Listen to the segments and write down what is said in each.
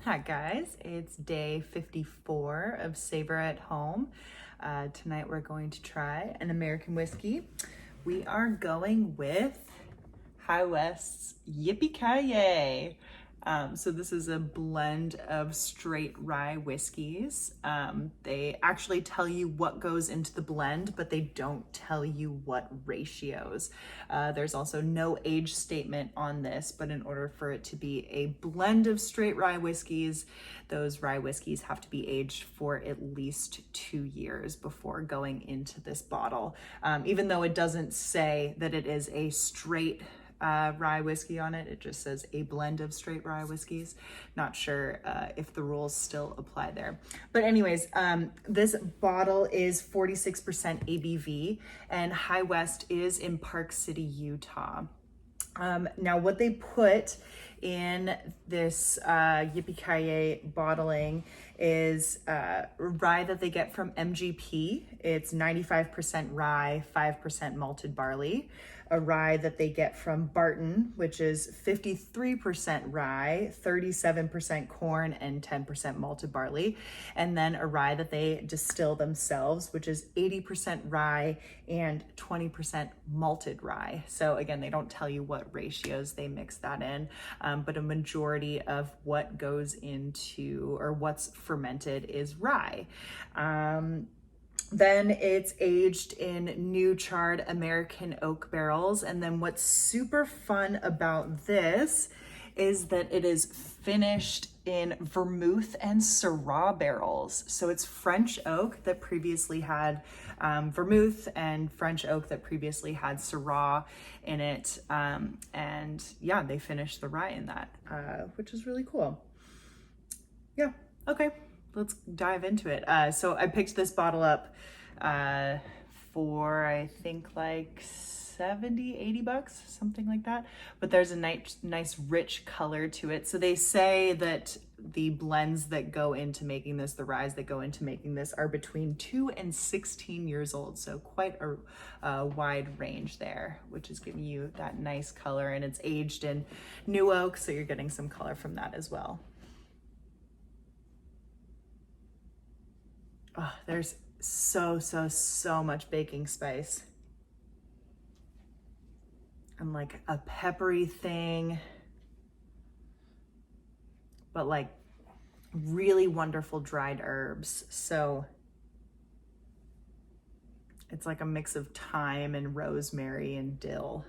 Hi guys, it's day 54 of Savor at Home. Tonight we're going to try an American whiskey. We are going with West Yippee Ki-Yay. So this is a blend of straight rye whiskeys. They actually tell you what goes into the blend, but they don't tell you what ratios. There's also no age statement on this, but in order for it to be a blend of straight rye whiskeys, those rye whiskeys have to be aged for at least 2 years before going into this bottle. Even though it doesn't say that it is a straight rye whiskey on it. It just says a blend of straight rye whiskeys. Not sure if the rules still apply there. But anyways, this bottle is 46% ABV and High West is in Park City, Utah. Now what they put in this Yippee Ki-Yay bottling is rye that they get from MGP. It's 95% rye, 5% malted barley. A rye that they get from Barton, which is 53% rye, 37% corn, and 10% malted barley. And then a rye that they distill themselves, which is 80% rye and 20% malted rye. So again, they don't tell you what ratios they mix that in, but a majority of what goes into or what's fermented is rye. Then it's aged in new charred American oak barrels. And then what's super fun about this is that it is finished in vermouth and syrah barrels. So it's French oak that previously had vermouth and French oak that previously had syrah in it. And yeah, they finished the rye in that, which is really cool. Yeah, okay. Let's dive into it. So I picked this bottle up for I think like 70, 80 bucks, something like that. But there's a nice rich color to it. So they say that the blends that go into making this, the ryes that go into making this are between 2 and 16 years old. So quite a wide range there, which is giving you that nice color, and it's aged in new oak. So you're getting some color from that as well. Oh, there's so much baking spice. And like a peppery thing, but like really wonderful dried herbs. So it's like a mix of thyme and rosemary and dill.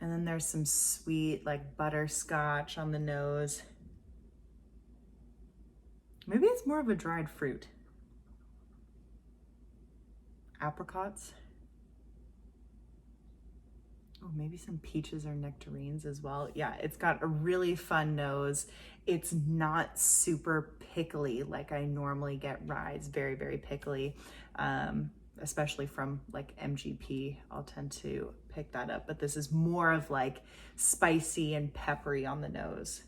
And then there's some sweet like butterscotch on the nose. Maybe it's more of a dried fruit. Apricots. Oh, maybe some peaches or nectarines as well. Yeah, it's got a really fun nose. It's not super pickly like I normally get rye. It's very pickly, especially from like MGP. I'll tend to pick that up, but this is more of like spicy and peppery on the nose.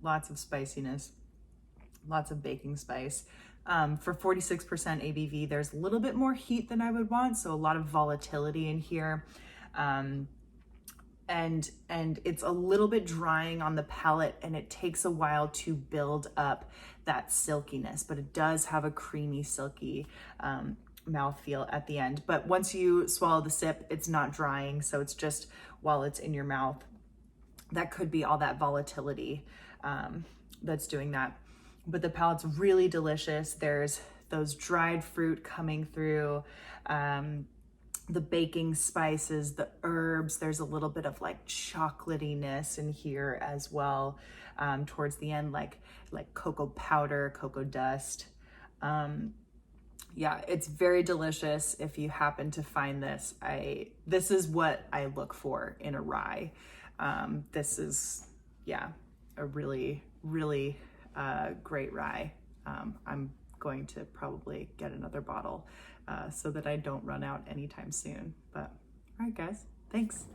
Lots of spiciness, lots of baking spice. For 46% ABV, there's a little bit more heat than I would want, so a lot of volatility in here. And it's a little bit drying on the palate, and it takes a while to build up that silkiness, but it does have a creamy, silky mouthfeel at the end. But once you swallow the sip, it's not drying, so it's just while it's in your mouth. That could be all that volatility that's doing that. But the palate's really delicious. There's those dried fruit coming through, the baking spices, the herbs. There's a little bit of like chocolatiness in here as well, towards the end, like cocoa powder, cocoa dust. Yeah, it's very delicious. If you happen to find this, this is what I look for in a rye. This is, yeah, a really, really great rye. I'm going to probably get another bottle so that I don't run out anytime soon. But all right, guys, thanks.